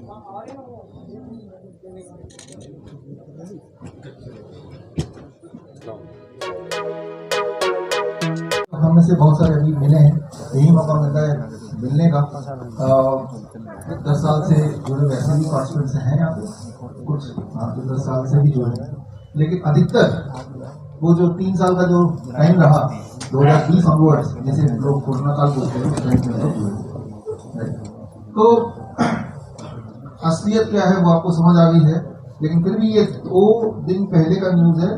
हम में से बहुत सारे अभी मिले हैं, यही मौका मिलता है मिलने का। 10 साल से जुड़े वैसे भी पार्टिसिपेंट्स हैं यहाँ पे, कुछ 10 साल से भी जुड़े हैं, लेकिन अधिकतर वो जो 3 साल का जो टाइम रहा 2020 ऑनवर्ड्स, जैसे लोग कोरोना काल बोलते हैं, तो असलियत क्या है वो आपको समझ आ गई है। लेकिन फिर भी ये 2 दिन पहले का न्यूज़ है,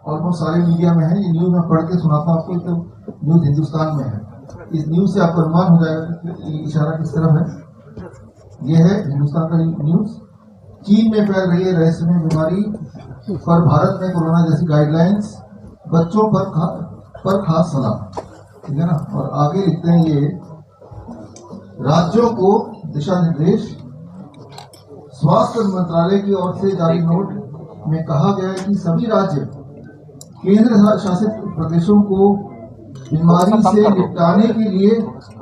ऑलमोस्ट सारे मीडिया में है, ये न्यूज़ मैं पढ़ के सुनाता हूँ आपको। तो न्यूज़ हिंदुस्तान में है, इस न्यूज़ से आपको अनुमान हो जाएगा कि इशारा किस तरफ है। ये है हिंदुस्तान का न्यूज़। चीन में फैल रही है रहस्यमय बीमारी, पर भारत में कोरोना जैसी गाइडलाइंस, बच्चों पर खास सलाह, ठीक है ना। और आगे लिखते हैं ये, राज्यों को दिशा निर्देश। स्वास्थ्य मंत्रालय की ओर से जारी नोट में कहा गया है कि सभी राज्य केंद्र शासित प्रदेशों को बीमारी से निपटाने के लिए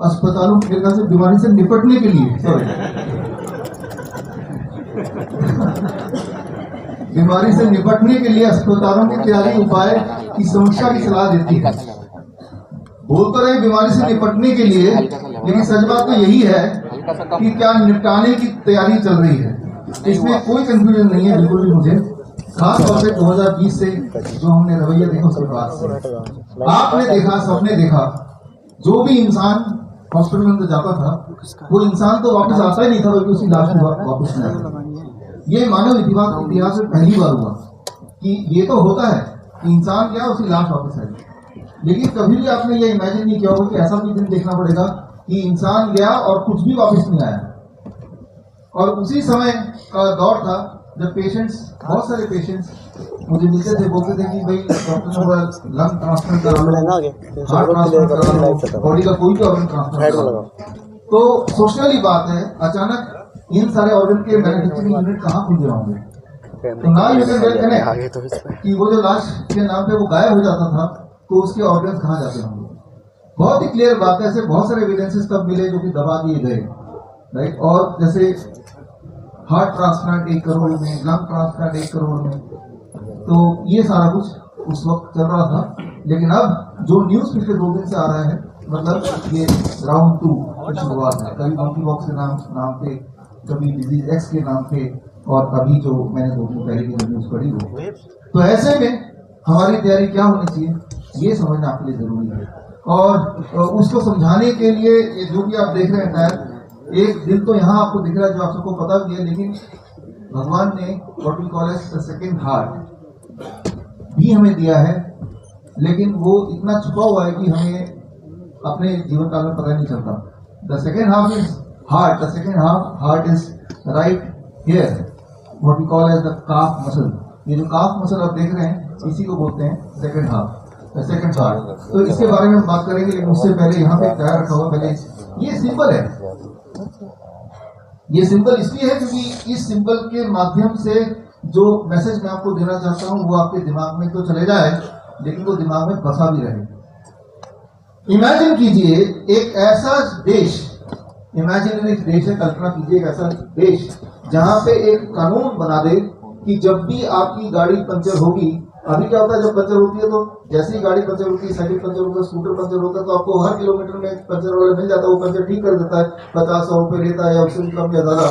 अस्पतालों से बीमारी से निपटने के लिए बीमारी से निपटने के लिए अस्पतालों के तैयारी उपाय की समीक्षा की सलाह देती है। बोल तो रहे बीमारी से निपटने के लिए, लेकिन सच बात तो यही है कि क्या निपटाने की तैयारी चल रही है। इसमें कोई कंफ्यूजन नहीं है बिल्कुल भी मुझे, खास तौर से 2020 से जो हमने रवैया देखा उसके बाद से। आपने देखा, सबने देखा, जो भी इंसान हॉस्पिटल में जाता था वो इंसान तो वापस आता ही नहीं था, बल्कि उसकी लाश में वापस नहीं आता। ये मानव इतिहास में पहली बार हुआ कि ये तो होता है इंसान क्या उसकी लाश वापस आई, लेकिन कभी भी आपने ये इमेजिन नहीं किया होगा कि ऐसा भी दिन देखना पड़ेगा कि इंसान गया और कुछ भी वापस नहीं आया। और उसी समय का दौर था जब पेशेंट्स, बहुत सारे पेशेंट्स मुझे मिलते थे, बोलते थे कि भाई डॉक्टर ने बोला लंग ट्रांसप्लांट करा लो, हार्ट ट्रांसप्लांट करा लो, बॉडी का कोई भी ऑर्गन ट्रांसप्लांट करा लो। तो सोचने वाली बात है, अचानक इन सारे ऑर्गन के मैन्युफैक्चरिंग यूनिट कहाँ खुल गए होंगे। तो ना यू कैन वेल कनेक्ट कि वो जो लाश के नाम पे वो गायब हो जाता था, तो उसके ऑर्गन कहाँ जाते होंगे। बहुत ही क्लियर बात है, ऐसे बहुत सारे एविडेंसेस तब मिले जो कि दबा दिए गए, राइट। और जैसे हार्ट ट्रांसप्लांट 1 करोड़ में, लंग ट्रांसप्लांट 1 करोड़ में, तो ये सारा कुछ उस वक्त चल रहा था। लेकिन अब जो न्यूज़ पिछले 2 दिन से आ रहा है, मतलब ये राउंड 2 की शुरुआत है। कभी मंकी बॉक्स के नाम पे, कभी डिजीज एक्स के नाम पे, और अभी जो मैंने 2 दिन पहले की न्यूज़ पढ़ी वो। तो ऐसे में हमारी तैयारी क्या होनी चाहिए ये समझना आपके लिए जरूरी है। और उसको समझाने के लिए जो भी आप देख रहे हैं टायर, एक दिल तो यहाँ आपको दिख रहा है जो आप सबको पता भी है, लेकिन भगवान ने what we call as the second heart भी हमें दिया है, लेकिन वो इतना छुपा हुआ है कि हमें अपने जीवन काल में पता नहीं चलता। The second half is heart, the second heart is right here, what we call as the calf muscle. ये जो काफ मसल आप देख रहे हैं इसी को बोलते हैं second half, the second heart. तो इसके बारे में हम बात करेंगे, लेकिन उससे पहले यहाँ पे तैयार रखा हुआ, पहले ये सिंपल है। ये सिंपल इसलिए है क्योंकि इस सिंबल के माध्यम से जो मैसेज मैं आपको देना चाहता हूं वो आपके दिमाग में तो चले जाए, लेकिन वो दिमाग में बसा भी रहे। इमेजिन कीजिए एक ऐसा देश, इमेजिनरी देश है, कल्पना कीजिए एक ऐसा देश जहां पे एक कानून बना दे कि जब भी आपकी गाड़ी पंचर होगी, अभी क्या होता है जब पंचर होती है तो जैसे ही गाड़ी पंचर होती है, साइकिल पंचर होता है, स्कूटर पंचर होता है, तो आपको हर किलोमीटर में पंचर वाला मिल जाता है, वो पंचर ठीक कर देता है, 50-100 रुपये लेता है या उससे भी कम या ज्यादा।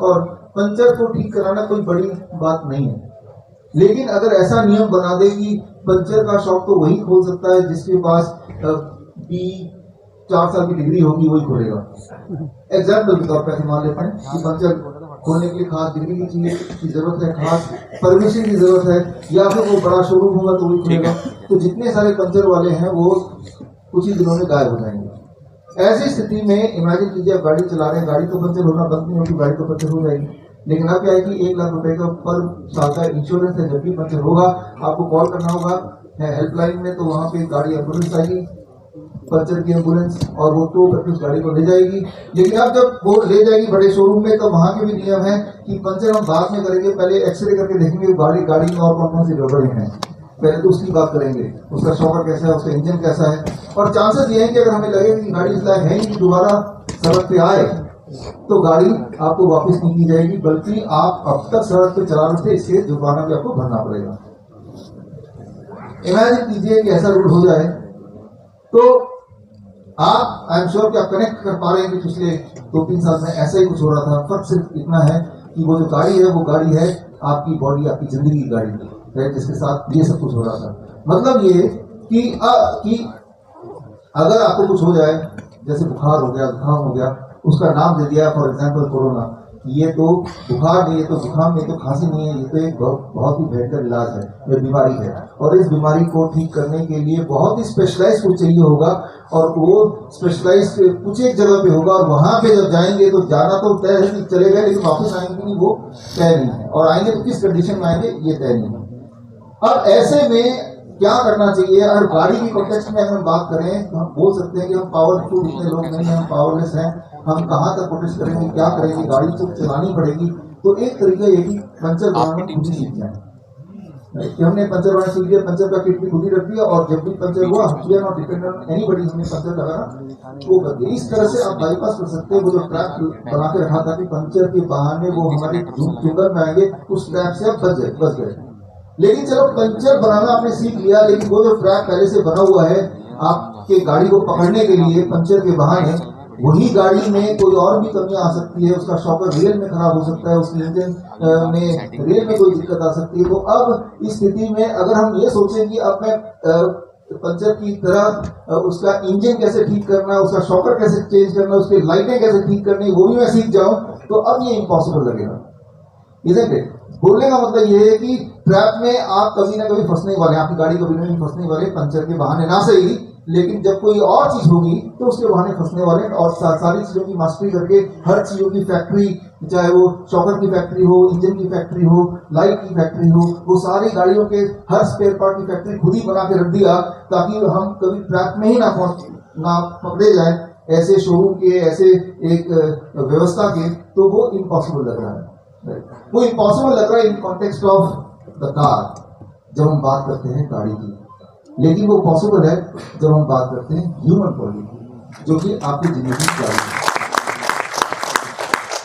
और पंचर को ठीक कराना कोई बड़ी बात नहीं है। लेकिन अगर ऐसा नियम बना दे कि पंचर का शॉप तो वही खोल सकता है जिसके पास 4 साल की डिग्री होगी, वही खोलेगा। एग्जाम्पल के तौर पर मान लेते हैं कि पंचर खोलने के लिए खास डिग्री की चाहिए की जरूरत है, खास परमिशन की जरूरत है, या फिर वो बड़ा शोरूम होगा तो वही खुलेगा। तो जितने सारे पंचर वाले हैं वो कुछ ही दिनों में गायब हो जाएंगे। ऐसी स्थिति में इमेजिन कीजिए आप गाड़ी चला रहे हैं, गाड़ी तो पंचर होना बंद नहीं होगी, गाड़ी तो पंचर हो जाएगी। लेकिन अब क्या है कि 1 लाख रुपए का पर साल का इंश्योरेंस है। जब भी पंचर होगा आपको कॉल करना होगा हेल्पलाइन में, तो वहाँ पे गाड़ी एम्बुलेंस आएगी, पंचर की एम्बुलेंस, और वो टो करके उस गाड़ी को ले जाएगी। लेकिन अब जब वो ले जाएगी बड़े शोरूम में, तो वहाँ के भी नियम है कि पंचर हम बाद में करेंगे, पहले एक्सरे करके देखेंगे गाड़ी में और कौन कौन सी गड़बड़ी है, पहले तो उसकी बात करेंगे, उसका शॉकर कैसा है, उसका इंजन कैसा है। और चांसेस ये है कि अगर हमें लगे कि गाड़ी इस लायक है कि दोबारा सड़क पे आए, तो गाड़ी आपको वापस नहीं की जाएगी, बल्कि आप अब तक सड़क पे चला रहे थे इससे जुर्माना भी आपको भरना पड़ेगा। इमेजिन कीजिए कि ऐसा रूल हो जाए तो आप, आई एम श्योर कि आप कनेक्ट कर पा रहे हैं कि पिछले 2-3 साल में ऐसा ही कुछ हो रहा था। फर्क सिर्फ इतना है कि वो जो गाड़ी है वो गाड़ी है आपकी बॉडी, आपकी जिंदगी की गाड़ी है, जिसके साथ ये सब कुछ हो रहा था। मतलब ये कि अगर आपको कुछ हो जाए, जैसे बुखार हो गया, जुकाम हो गया, उसका नाम दे दिया फॉर एग्जाम्पल कोरोना, ये तो बुखार नहीं है, तो जुकाम नहीं, तो खांसी नहीं है, ये तो एक बहुत ही बेहतर इलाज है, ये बीमारी है। और इस बीमारी को ठीक करने के लिए बहुत ही स्पेशलाइज कुछ चाहिए होगा, और वो स्पेशलाइज कुछ एक जगह पे होगा, और वहां पे जब जाएंगे तो जाना तो तय है कि चले गए, लेकिन वापस आएंगे नहीं वो तय नहीं है, और आएंगे तो किस कंडीशन में आएंगे ये तय नहीं है। अब ऐसे में क्या करना चाहिए? अगर गाड़ी की कॉन्टेक्स्ट में अगर हम बात करें तो हम बोल सकते हैं कि हम पावरफुल इतने लोग नहीं हैं, हम पावरलेस हैं, हम कहाँ तक प्रोटेस्ट करेंगे, क्या करेंगे, गाड़ी तो चलानी पड़ेगी। तो एक तरीका ये कि पंचर बनाना खुद ही सीख जाए। हमने पंचर बनाना सीख लिया, पंचर का किट भी खुद ही रख दिया, और जब भी पंचर हुआ we are not dependent on anybody, हमने पंचर लगाना वो कर दिया। इस तरह से आप बाईपास कर सकते हैं वो जो ट्रैप बना के रखा था कि पंचर के बहाने वो हमारे जंगल में आएंगे, उस ट्रैप से आप बच गए। लेकिन चलो पंचर बनाना आपने सीख लिया, लेकिन वो जो ट्रैप पहले से बना हुआ है आपके गाड़ी को पकड़ने के लिए पंचर के बहाने, वही गाड़ी में कोई और भी कमियां आ सकती है, उसका शॉकर रेल में खराब हो सकता है, उसकी इंजन में रेल में कोई दिक्कत आ सकती है। तो अब इस स्थिति में अगर हम ये सोचें कि अब मैं पंचर की तरह उसका इंजन कैसे ठीक करना, उसका शॉकर कैसे चेंज करना, उसकी लाइटें कैसे ठीक करनी, वो भी मैं सीख जाऊं, तो अब ये इम्पॉसिबल लगेगा। इधर बोलने का मतलब ये है कि ट्रैप में आप कभी ना कभी फंसने वाले, आपकी गाड़ी कभी ना कभी फंसने वाले, पंचर के बहाने ना सही, लेकिन जब कोई और चीज होगी तो उसके बहाने फंसने वाले। और सारी चीजों की मास्टरी करके हर चीजों की फैक्ट्री, चाहे वो शॉकर की फैक्ट्री हो, इंजन की फैक्ट्री हो, लाइट की फैक्ट्री हो, वो सारी गाड़ियों के हर स्पेयर पार्ट की फैक्ट्री खुद ही बना के रख दिया, ताकि हम कभी ट्रैप में ही ना पकड़े जाए ऐसे शोरूम के, ऐसे एक व्यवस्था के। तो वो इम्पॉसिबल लग रहा है, वो इम्पॉसिबल लग रहा है in context of the car, जब हम बात करते हैं गाड़ी की। लेकिन वो पॉसिबल है जब हम बात करते हैं ह्यूमन बॉडी की, जो कि आपकी जिंदगी की गाड़ी है।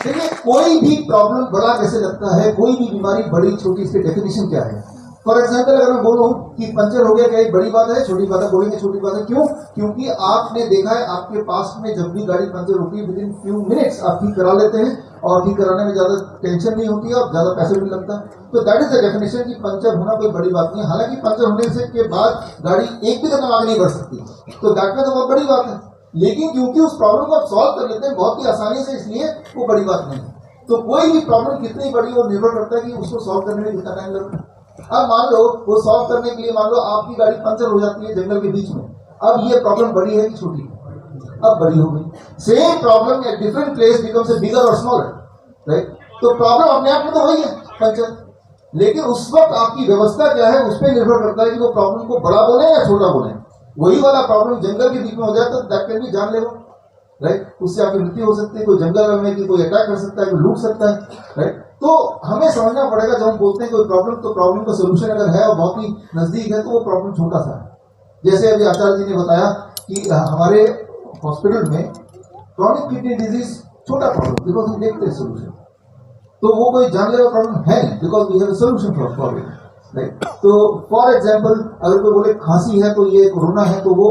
देखिए, कोई भी प्रॉब्लम बड़ा कैसे लगता है, कोई भी बीमारी बड़ी छोटी, इसकी डेफिनेशन क्या है? फॉर एग्जाम्पल अगर मैं बोलूं कि पंचर हो गया, क्या एक बड़ी बात है, छोटी बात है? बोलेंगे छोटी बात है। क्यों? क्योंकि आपने देखा है आपके पास में जब भी गाड़ी पंचर होती है, विदिन फ्यू मिनट्स आप ठीक करा लेते हैं, और ठीक कराने में ज्यादा टेंशन नहीं होती है और ज्यादा पैसे भी लगता है। तो दैट इज द डेफिनेशन कि पंचर होना कोई बड़ी बात नहीं है। हालांकि पंचर होने से के बाद गाड़ी एक भी कदम आगे नहीं बढ़ सकती, तो दैट में तो बहुत बड़ी बात है। लेकिन क्योंकि उस प्रॉब्लम को आप सॉल्व कर लेते हैं बहुत ही आसानी से, इसलिए वो बड़ी बात नहीं है। तो कोई भी प्रॉब्लम कितनी बड़ी वो निर्भर करता है कि उसको सॉल्व करने में कितना टाइम लगता है। अब मान लो वो सॉल्व करने के लिए, मान लो आपकी गाड़ी पंचर हो जाती है जंगल के बीच में, अब ये प्रॉब्लम बड़ी है कि छोटी? अब बड़ी हो गई। Same problem at different place becomes bigger और स्मॉलर, राइट? तो प्रॉब्लम अपने आप में तो वही है पंचर, लेकिन उस वक्त आपकी व्यवस्था क्या है उस पर निर्भर करता है कि वो प्रॉब्लम को बड़ा बोले या छोटा बोले। वही वाला प्रॉब्लम जंगल के बीच में हो जाए तो दैट कैन बी जानलेवा, राइट? उससे आपकी मृत्यु हो सकती है, कोई जंगल में की कोई अटैक कर सकता है, कोई लूट सकता है, राइट? तो हमें समझना पड़ेगा जब हम बोलते हैं कोई प्रॉब्लम, तो प्रॉब्लम का सोल्यूशन अगर है और बहुत ही नजदीक है तो वो प्रॉब्लम छोटा सा है। जैसे अभी आचार्य जी ने बताया कि हमारे हॉस्पिटल में क्रॉनिक किडनी डिजीज छोटा प्रॉब्लम, बिकॉज हम देखते हैं सोल्यूशन, तो वो कोई जानलेवा प्रॉब्लम है नहीं, because we have a solution for it, right? तो फॉर एग्जांपल अगर कोई बोले खांसी है तो ये कोरोना है, तो वो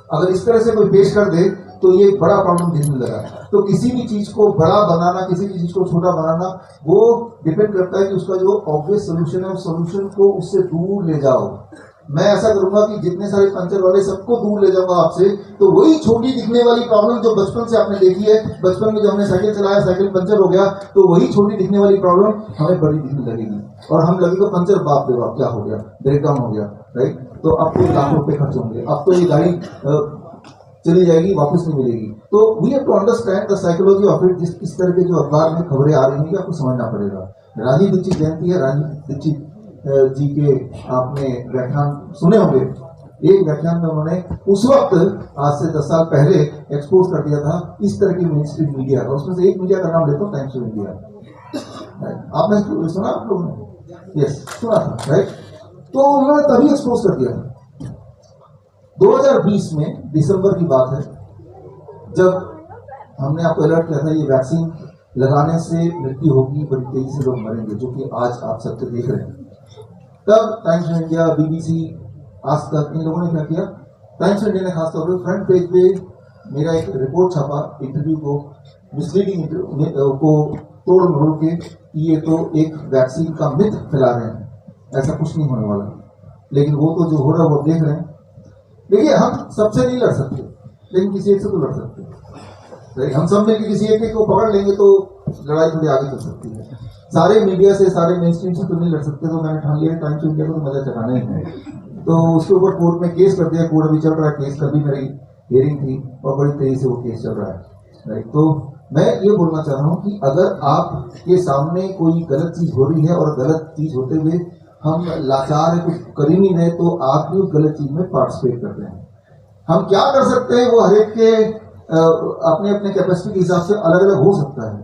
अगर इस तरह से कोई पेश कर दे तो ये बड़ा प्रॉब्लम दिखने लगा। तो किसी भी चीज को बड़ा बनाना, किसी भी चीज को छोटा बनाना, वो डिपेंड करता है कि उसका जो ऑब्वियस सोल्यूशन है उस सोल्यूशन को उससे दूर ले जाओ। मैं ऐसा करूंगा कि जितने सारे पंचर वाले सबको दूर ले जाऊंगा आपसे, तो वही छोटी दिखने वाली प्रॉब्लम जो बचपन से आपने देखी है, बचपन में जब हमने साइकिल चलाया, साइकिल पंचर हो गया, तो वही छोटी दिखने वाली प्रॉब्लम हमें बड़ी दिखने लगेगी, और हम लगेगा पंचर, बाप रे बाप क्या हो गया, ब्रेकडाउन हो गया, राइट? तो अब तो लाखों रुपए खर्च होंगे, अब तो ये गाड़ी चली जाएगी, वापस नहीं मिलेगी। तो we have to understand the psychology of it. इस तरह के जो अखबार में खबरें आ रही हैं आपको समझना पड़ेगा। राजीव दीक्षित जयंती है, राजीव दीक्षित जी के आपने व्याख्यान सुने होंगे। एक व्याख्यान में उन्होंने उस वक्त आज से 10 साल पहले एक्सपोज कर दिया था इस तरह की मेन स्ट्रीम मीडिया का। उसमें से एक मीडिया का नाम लेता हूँ, टाइम्स ऑफ इंडिया। आपने सुना, आप लोगों ने? यस, सुना था, राइट? तो उन्होंने तभी एक्सपोज कर दिया था 2020 में, दिसंबर की बात है, जब हमने आपको अलर्ट किया था ये वैक्सीन लगाने से मृत्यु होगी, बड़ी तेजी से लोग मरेंगे, जो कि आज आप सबसे देख रहे हैं। तब टाइम्स ऑफ इंडिया, BBC, आज तक, इन लोगों ने क्या किया, टाइम्स ऑफ इंडिया ने खासतौर पर फ्रंट पेज पे मेरा एक रिपोर्ट छापा, इंटरव्यू को मिसलीडिंग को तोड़ मरोड़ के, ये तो एक वैक्सीन का मिथ फैला रहे हैं, ऐसा कुछ नहीं होने वाला। लेकिन वो तो जो हो रहा है वो देख रहे हैं। देखिए, हम सबसे नहीं लड़ सकते, लेकिन किसी एक से तो लड़ सकते हैं। हम सब मिलकर किसी एक को पकड़ लेंगे तो लड़ाई थोड़ी आगे चल सकती है। सारे मीडिया से, सारे मेन स्ट्रीम से तो नहीं लड़ सकते, तो मैंने ठान लिया टाइम्स ऑफ इंडिया को तो मजा चढ़ाना ही है। तो उसके ऊपर कोर्ट में केस कर दिया, कोर्ट अभी चल रहा है केस, कभी मेरी हियरिंग थी और बड़ी तेजी से वो केस चल रहा है, राइट। तो मैं ये बोलना चाह रहा हूँ कि अगर आपके सामने कोई गलत चीज हो रही है और गलत चीज होते हुए हम लाचार है, कुछ कर ही नहीं रहे, तो आप भी उस गलत चीज में पार्टिसिपेट कर रहे हैं। हम क्या कर सकते हैं वो हर एक के अपने अपने कैपेसिटी के हिसाब से अलग अलग हो सकता है,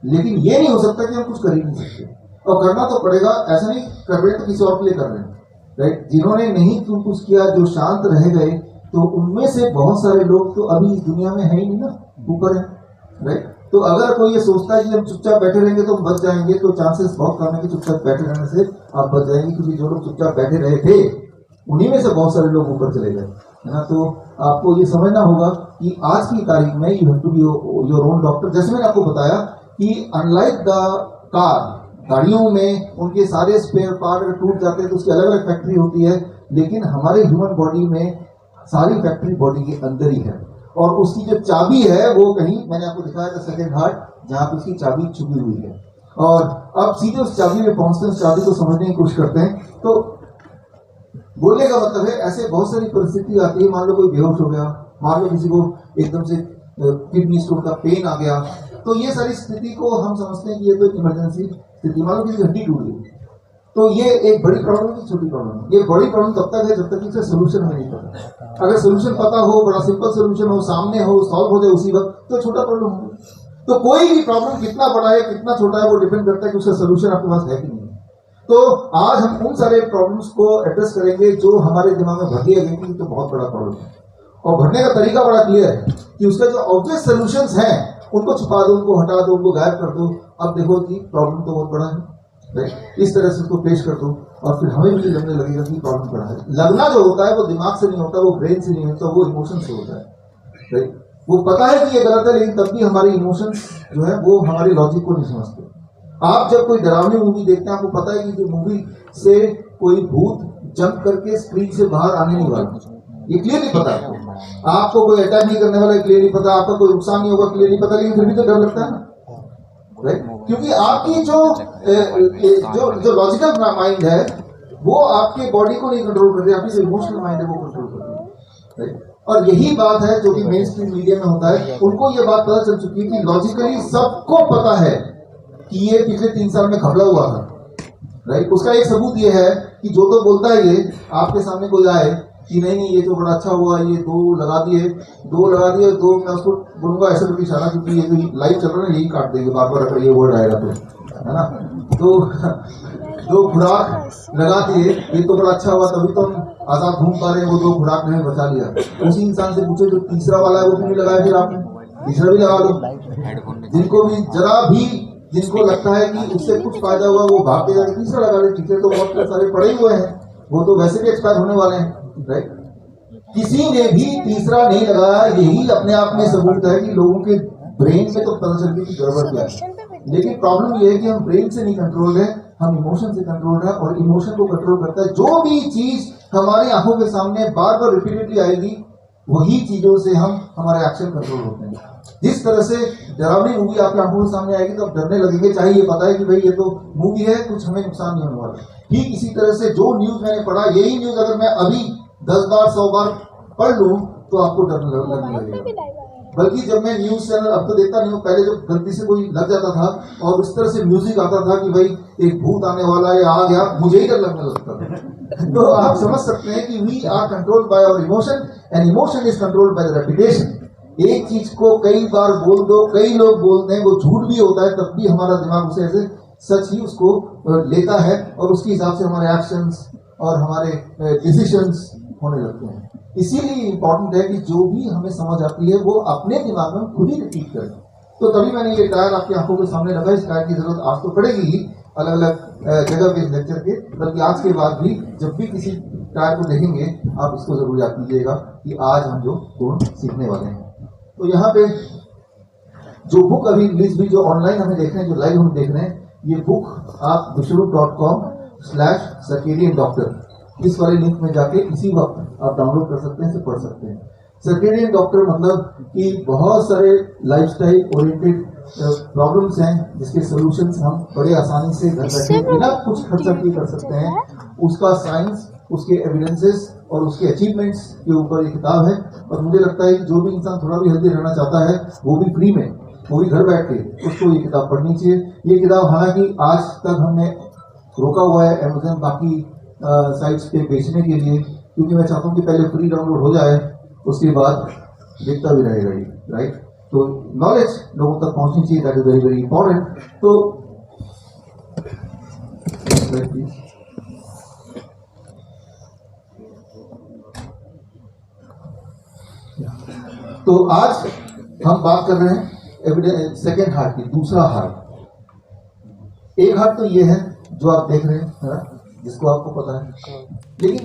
लेकिन ये नहीं हो सकता कि हम कुछ कर ही नहीं सकते, और करना तो पड़ेगा। ऐसा नहीं कर रहे तो किसी और के लिए कर रहे हैं, राइट। जिन्होंने नहीं कुछ किया, जो शांत रह गए, तो उनमें से बहुत सारे लोग तो अभी इस दुनिया में है ही नहीं ना, ऊपर है, राइट। तो अगर कोई ये सोचता है कि हम चुपचाप बैठे रहेंगे तो हम बच जाएंगे, तो चांसेस बहुत कम है कि चुपचाप बैठे रहने से आप बच जाएंगे, क्योंकि जो लोग चुपचाप बैठे रहे थे उन्हीं में से बहुत सारे लोग ऊपर चले गए, है ना। तो आपको ये समझना होगा कि आज की तारीख में you have to be your own doctor. जैसे मैंने आपको बताया कि अनलाइक द कार, गाड़ियों में उनके सारे स्पेयर पार्ट अगर टूट जाते हैं तो उसकी अलग अलग फैक्ट्री होती है, लेकिन हमारे ह्यूमन बॉडी में सारी फैक्ट्री बॉडी के अंदर ही है, और उसकी जो चाबी है वो कहीं, मैंने आपको दिखाया था सेकंड हार्ट, जहां पे उसकी चाबी छुपी हुई है। और अब सीधे उस चाबी में पहुंचते हैं, उस चाबी को समझने की कोशिश करते हैं। तो बोलने का मतलब है, ऐसे बहुत सारी परिस्थिति आती है, मान लो कोई बेहोश हो गया, मान लो किसी को एकदम से किडनी स्टोन का पेन आ गया, तो ये सारी स्थिति को हम समझते हैं कि ये तो इमरजेंसी स्थिति। मान लो किसी की हड्डी टूट गई, तो ये एक बड़ी प्रॉब्लम है, छोटी प्रॉब्लम है। ये बड़ी प्रॉब्लम तब तक है जब तक इसका सोल्यूशन हमें नहीं पता। अगर सोल्यूशन पता हो, बड़ा सिंपल सोल्यूशन हो, सामने हो, सॉल्व हो जाए उसी वक्त, तो छोटा प्रॉब्लम हो। तो कोई भी प्रॉब्लम कितना बड़ा है कितना छोटा है वो डिपेंड करता है कि उसका सोल्यूशन आपके पास है कि नहीं। तो आज हम उन सारे प्रॉब्लम्स को एड्रेस करेंगे जो हमारे दिमाग में भर दिए गए कि तो बहुत बड़ा प्रॉब्लम है, और भरने का तरीका बड़ा क्लियर है कि उसका जो ऑब्वियस सोल्यूशंस हैं उनको छुपा दो, उनको हटा दो, उनको गायब कर दो। अब देखो कि प्रॉब्लम तो बहुत बड़ा है, राइट। इस तरह से उसको पेश कर दो और फिर हमें भी लगने लगेगा कि प्रॉब्लम बड़ा है। लगना जो होता है वो दिमाग से नहीं होता, वो ब्रेन से नहीं होता, वो इमोशन से होता है, राइट। वो पता है कि ये गलत है, लेकिन तब भी हमारे इमोशंस जो है वो हमारे लॉजिक को नहीं समझते। आप जब कोई डरावनी मूवी देखते हैं, आपको पता है कि जो मूवी से कोई भूत जंप करके स्क्रीन से बाहर आने नहीं वाला, ये क्लियरली पता है आपको। कोई अटैक नहीं करने वाला, क्लियरली पता है आपका, कोई नुकसान नहीं होगा, क्लियरली पता, लेकिन फिर भी तो डर लगता है ना, राइट। क्योंकि आपकी जो लॉजिकल माइंड है वो आपके बॉडी को नहीं कंट्रोल कर रही, आपकी जो इमोशनल माइंड है वो कंट्रोल कर रही है, राइट। और यही बात है जो कि मेन स्ट्रीम मीडिया में होता है, उनको ये बात पता चल चुकी है कि लॉजिकली सबको पता है कि ये पिछले 3 साल में घबरा हुआ था, राइट। उसका एक सबूत ये है कि जो तो बोलता है ये, आपके सामने कोई आए कि नहीं ये तो बड़ा अच्छा हुआ, ये 2 लगा दिए, 2 मैं उसको बोलूंगा ऐसे करके इशारा, क्योंकि ये जो लाइव चल रहा है यही काट देंगे बार बार अगर ये वर्ड आएगा तो, है ना। तो 2 खुराक लगा दिए, ये तो बड़ा अच्छा हुआ, तभी तो हम आजाद घूम पा रहे हैं, वो 2 खुराक ने बचा लिया। उसी इंसान से पूछो जो तीसरा वाला है वो क्यों नहीं लगाया, फिर आपने तीसरा भी लगा लो। जिनको भी जरा भी जिनको लगता है कि उससे कुछ फायदा हुआ वो भाग के जाके तीसरा लगा ले। तीसरे तो बहुत सारे पड़े हुए हैं, वो तो वैसे भी एक्सपायर होने वाले हैं, राइट। किसी ने भी तीसरा नहीं लगाया, यही अपने आप में सबूत है कि लोगों के ब्रेन में तो पता चल गई कि गड़बड़ क्या है। लेकिन प्रॉब्लम ये है कि हम ब्रेन से नहीं कंट्रोल है, हम इमोशन से कंट्रोल है, और इमोशन को कंट्रोल करता है जो भी चीज हमारी आंखों के सामने बार बार रिपीटेडली आएगी, वही चीजों से हम हमारे एक्शन कंट्रोल होते हैं। जिस तरह से डरावनी मूवी आपकी आंखों के सामने आएगी तो आप डरने लगेंगे, चाहे ये पता है कि भाई ये तो मूवी है, कुछ हमें नुकसान नहीं होने वाला। ठीक इसी तरह से जो न्यूज मैंने पढ़ा, यही न्यूज अगर मैं अभी 10 बार 100 बार पढ़ लूं तो आपको डर लगने लगेगा। बल्कि जब मैं न्यूज चैनल अब तो देखता नहीं हूँ, पहले जब गलती से कोई लग जाता था और इस तरह से म्यूजिक आता था कि भाई एक भूत आने वाला है, आ गया, मुझे ही डर लगने लगता था। तो आप समझ सकते हैं कि we are controlled by our emotion and emotion is controlled by the repetition. एक चीज को कई बार बोल दो, कई लोग बोलते हैं, वो झूठ भी होता है, तब भी हमारा दिमाग उसे ऐसे सच ही उसको लेता है और उसके हिसाब से हमारे एक्शंस और हमारे डिसीजंस होने लगते हैं। इसीलिए इम्पोर्टेंट है कि जो भी हमें समझ आती है वो अपने दिमाग में खुद ही रिपीट करें। तो तभी मैंने ये टायर आपकी आंखों के सामने रखा। इस टायर की जरूरत आज तो पड़ेगी ही अलग अलग जगह पे इस लेक्चर के, बल्कि आज के बाद भी जब भी किसी टायर को देखेंगे आप इसको जरूर याद कीजिएगा कि आज हम जो गुण सीखने वाले हैं। तो यहाँ पे जो बुक अभी रिलीज हुई, जो ऑनलाइन हमें देख रहे हैं, जो लाइव हम देख रहे हैं, ये बुक आप विश्वरूप.com/सर्केडियन डॉक्टर इस वाले लिंक में जाके इसी वक्त आप डाउनलोड कर सकते हैं, इसे पढ़ सकते हैं। सर्केडियन डॉक्टर मतलब कि बहुत सारे लाइफस्टाइल ओरिएंटेड प्रॉब्लम्स हैं जिसके सॉल्यूशंस हम बड़े आसानी से घर बैठे बिना कुछ खर्चा किए कर सकते हैं। उसका साइंस, उसके एविडेंसेस और उसके अचीवमेंट्स के ऊपर ये किताब है। और मुझे लगता है कि जो भी इंसान थोड़ा भी हेल्दी रहना चाहता है वो भी फ्री में, वो भी घर बैठ के उसको ये किताब पढ़नी चाहिए। ये किताब हालांकि आज तक हमने रोका हुआ है अमेज़न बाकी साइट्स पे बेचने के लिए, क्योंकि मैं चाहता हूँ कि पहले फ्री डाउनलोड हो जाए, उसके बाद देखता भी रहेगा ये, राइट। तो नॉलेज लोगों तक पहुंचनी चाहिए, that is very very important. तो आज हम बात कर रहे हैं सेकेंड हार्ट की, दूसरा हार्ट। एक हार्ट तो ये है जो आप देख रहे हैं, जिसको आपको पता है, लेकिन